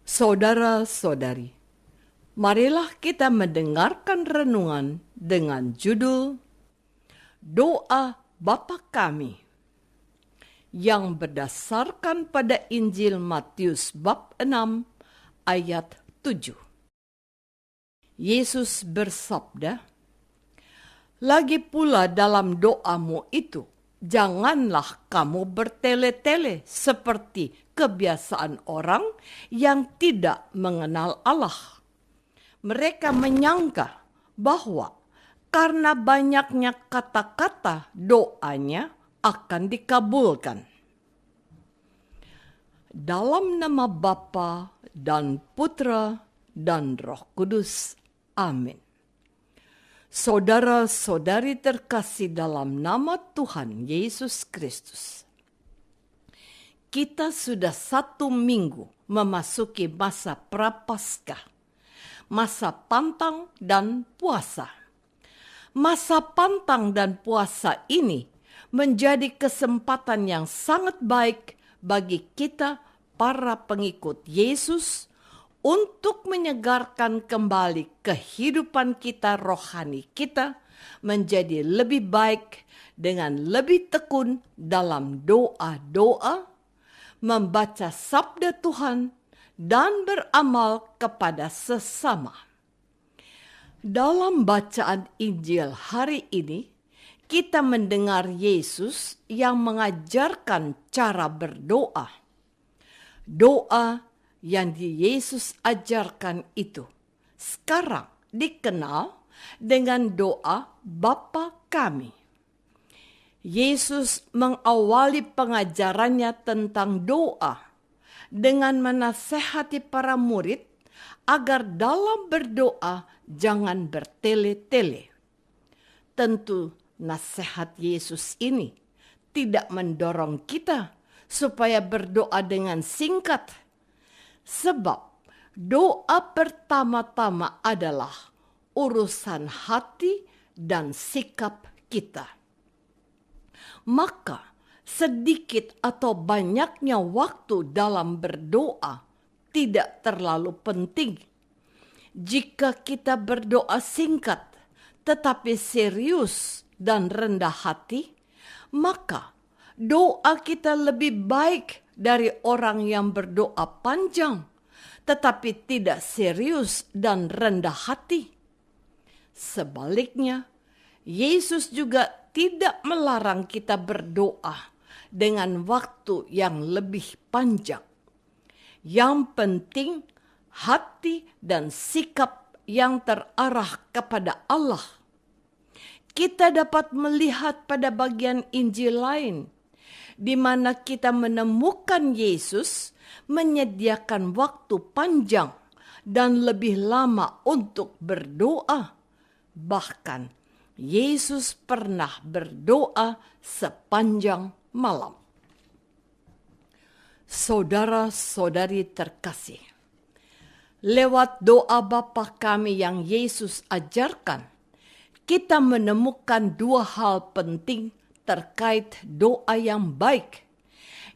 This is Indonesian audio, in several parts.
Saudara-saudari, marilah kita mendengarkan renungan dengan judul Doa Bapa Kami yang berdasarkan pada Injil Matius bab 6 ayat 7. Yesus bersabda, "Lagi pula dalam doamu itu, janganlah kamu bertele-tele seperti kebiasaan orang yang tidak mengenal Allah. Mereka menyangka bahwa karena banyaknya kata-kata doanya akan dikabulkan." Dalam nama Bapa dan Putra dan Roh Kudus. Amin. Saudara-saudari terkasih dalam nama Tuhan Yesus Kristus. Kita sudah 1 minggu memasuki masa Prapaskah, masa pantang dan puasa. Masa pantang dan puasa ini menjadi kesempatan yang sangat baik bagi kita para pengikut Yesus untuk menyegarkan kembali kehidupan kita rohani kita menjadi lebih baik dengan lebih tekun dalam doa-doa, membaca sabda Tuhan, dan beramal kepada sesama. Dalam bacaan Injil hari ini, kita mendengar Yesus yang mengajarkan cara berdoa. Doa yang Yesus ajarkan itu sekarang dikenal dengan doa Bapa Kami. Yesus mengawali pengajarannya tentang doa dengan menasehati para murid agar dalam berdoa jangan bertele-tele. Tentu nasihat Yesus ini tidak mendorong kita supaya berdoa dengan singkat, sebab doa pertama-tama adalah urusan hati dan sikap kita. Maka sedikit atau banyaknya waktu dalam berdoa tidak terlalu penting. Jika kita berdoa singkat tetapi serius dan rendah hati, maka doa kita lebih baik dari orang yang berdoa panjang tetapi tidak serius dan rendah hati. Sebaliknya, Yesus juga tidak melarang kita berdoa dengan waktu yang lebih panjang. Yang penting hati dan sikap yang terarah kepada Allah. Kita dapat melihat pada bagian Injil lain, di mana kita menemukan Yesus menyediakan waktu panjang dan lebih lama untuk berdoa. Bahkan Yesus pernah berdoa sepanjang malam. Saudara-saudari terkasih, lewat doa Bapa Kami yang Yesus ajarkan, kita menemukan 2 hal penting terkait doa yang baik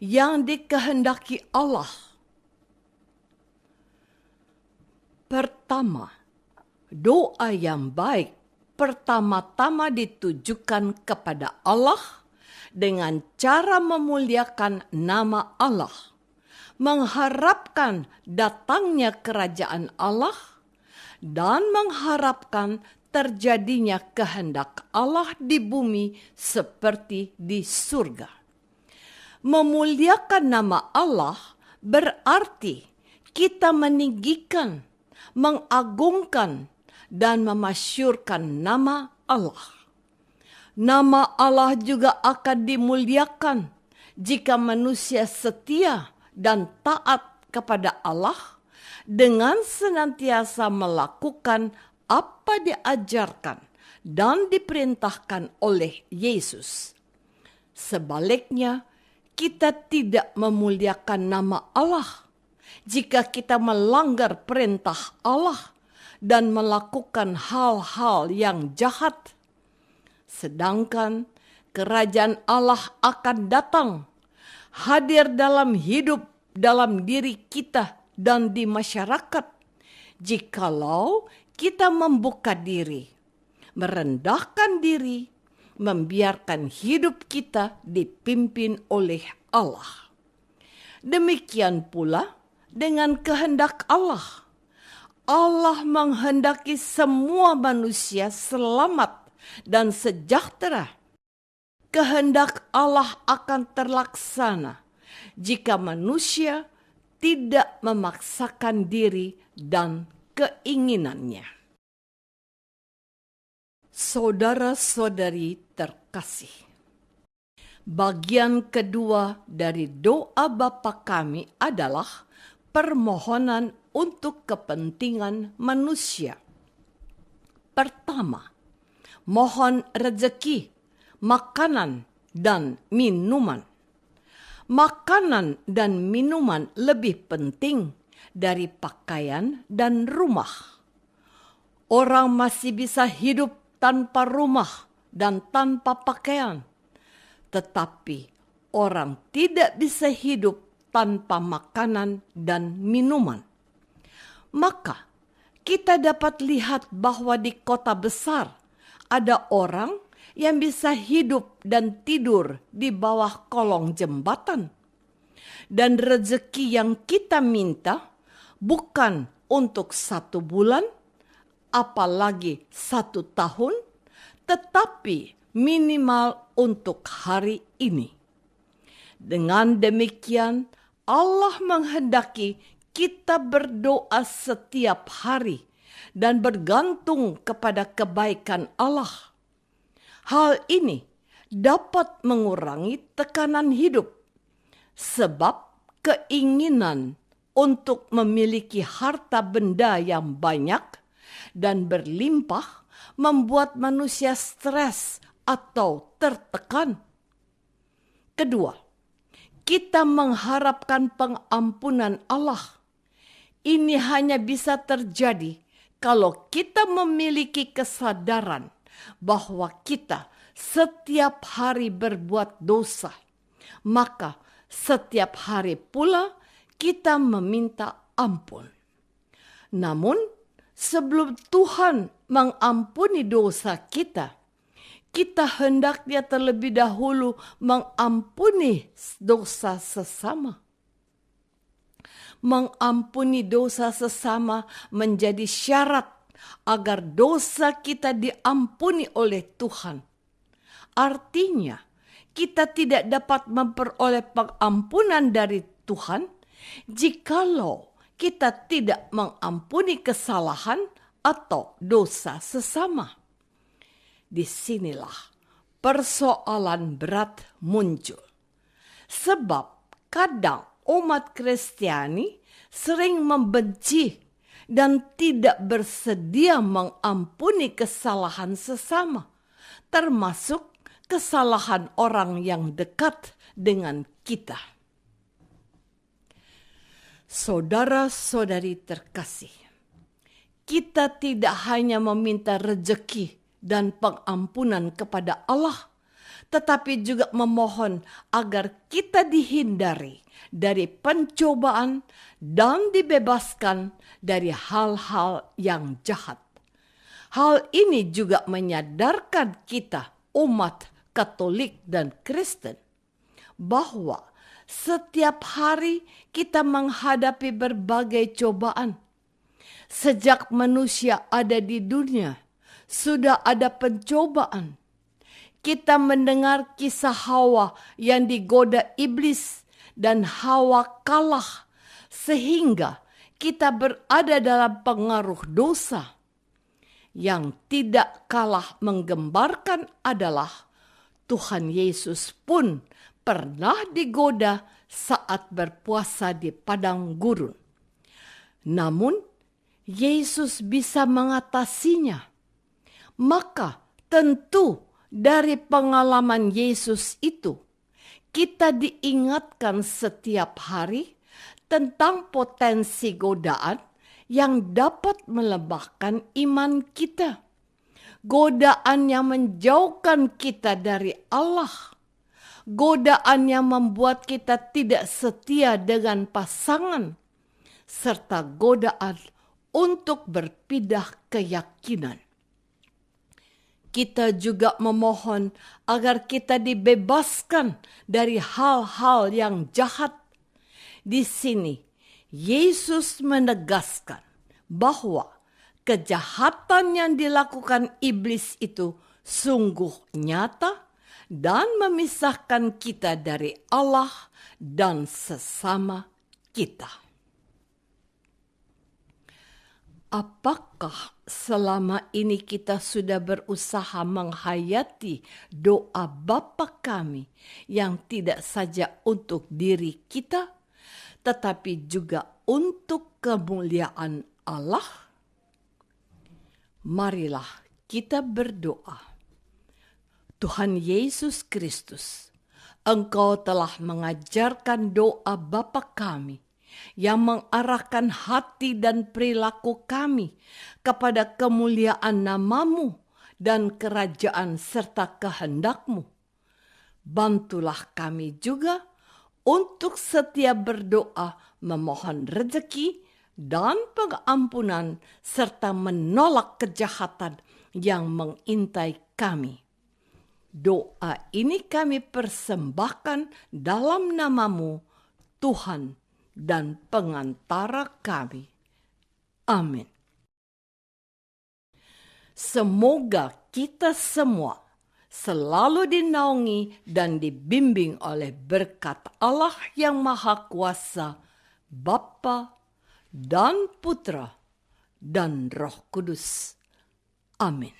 yang dikehendaki Allah. Pertama, doa yang baik pertama-tama ditujukan kepada Allah dengan cara memuliakan nama Allah, mengharapkan datangnya kerajaan Allah, dan mengharapkan terjadinya kehendak Allah di bumi seperti di surga. Memuliakan nama Allah berarti kita meninggikan, mengagungkan, dan memasyurkan nama Allah. Nama Allah juga akan dimuliakan jika manusia setia dan taat kepada Allah dengan senantiasa melakukan apa diajarkan dan diperintahkan oleh Yesus. Sebaliknya, kita tidak memuliakan nama Allah jika kita melanggar perintah Allah dan melakukan hal-hal yang jahat. Sedangkan kerajaan Allah akan datang, hadir dalam hidup, dalam diri kita dan di masyarakat jikalau kita membuka diri, merendahkan diri, membiarkan hidup kita dipimpin oleh Allah. Demikian pula dengan kehendak Allah. Allah menghendaki semua manusia selamat dan sejahtera. Kehendak Allah akan terlaksana jika manusia tidak memaksakan diri dan keinginannya. Saudara-saudari terkasih, bagian kedua dari doa Bapa kami adalah permohonan untuk kepentingan manusia. Pertama, mohon rezeki, makanan, dan minuman. Makanan dan minuman lebih penting dari pakaian dan rumah. Orang masih bisa hidup tanpa rumah dan tanpa pakaian. Tetapi orang tidak bisa hidup tanpa makanan dan minuman. Maka kita dapat lihat bahwa di kota besar ada orang yang bisa hidup dan tidur di bawah kolong jembatan. Dan rezeki yang kita minta bukan untuk 1 bulan, apalagi 1 tahun, tetapi minimal untuk hari ini. Dengan demikian, Allah menghendaki kita berdoa setiap hari dan bergantung kepada kebaikan Allah. Hal ini dapat mengurangi tekanan hidup, sebab keinginan untuk memiliki harta benda yang banyak dan berlimpah membuat manusia stres atau tertekan. Kedua, kita mengharapkan pengampunan Allah. Ini hanya bisa terjadi kalau kita memiliki kesadaran bahwa kita setiap hari berbuat dosa. Maka setiap hari pula kita meminta ampun. Namun sebelum Tuhan mengampuni dosa kita hendaknya terlebih dahulu mengampuni dosa sesama. Mengampuni dosa sesama menjadi syarat agar dosa kita diampuni oleh Tuhan. Artinya, kita tidak dapat memperoleh pengampunan dari Tuhan jikalau kita tidak mengampuni kesalahan atau dosa sesama. Disinilah persoalan berat muncul. Sebab kadang umat Kristiani sering membenci dan tidak bersedia mengampuni kesalahan sesama, termasuk kesalahan orang yang dekat dengan kita. Saudara-saudari terkasih, kita tidak hanya meminta rezeki dan pengampunan kepada Allah, tetapi juga memohon agar kita dihindari dari pencobaan dan dibebaskan dari hal-hal yang jahat. Hal ini juga menyadarkan kita, umat Katolik dan Kristen, bahwa setiap hari kita menghadapi berbagai cobaan. Sejak manusia ada di dunia, sudah ada pencobaan. Kita mendengar kisah Hawa yang digoda iblis dan Hawa kalah, sehingga kita berada dalam pengaruh dosa. Yang tidak kalah menggembarkan adalah Tuhan Yesus pun pernah digoda saat berpuasa di padang gurun. Namun, Yesus bisa mengatasinya. Maka tentu dari pengalaman Yesus itu, kita diingatkan setiap hari tentang potensi godaan yang dapat melemahkan iman kita. Godaan yang menjauhkan kita dari Allah. Godaan yang membuat kita tidak setia dengan pasangan. serta godaan untuk berpindah keyakinan. Kita juga memohon agar kita dibebaskan dari hal-hal yang jahat. Di sini, Yesus menegaskan bahwa kejahatan yang dilakukan iblis itu sungguh nyata dan memisahkan kita dari Allah dan sesama kita. Apakah selama ini kita sudah berusaha menghayati doa Bapa kami yang tidak saja untuk diri kita, tetapi juga untuk kemuliaan Allah? Marilah kita berdoa. Tuhan Yesus Kristus, Engkau telah mengajarkan doa Bapa kami yang mengarahkan hati dan perilaku kami kepada kemuliaan nama-Mu dan kerajaan serta kehendak-Mu. Bantulah kami juga untuk setia berdoa memohon rezeki dan pengampunan serta menolak kejahatan yang mengintai kami. Doa ini kami persembahkan dalam nama-Mu, Tuhan dan pengantara kami. Amin. Semoga kita semua selalu dinaungi dan dibimbing oleh berkat Allah yang Maha Kuasa, Bapa dan Putra dan Roh Kudus. Amin.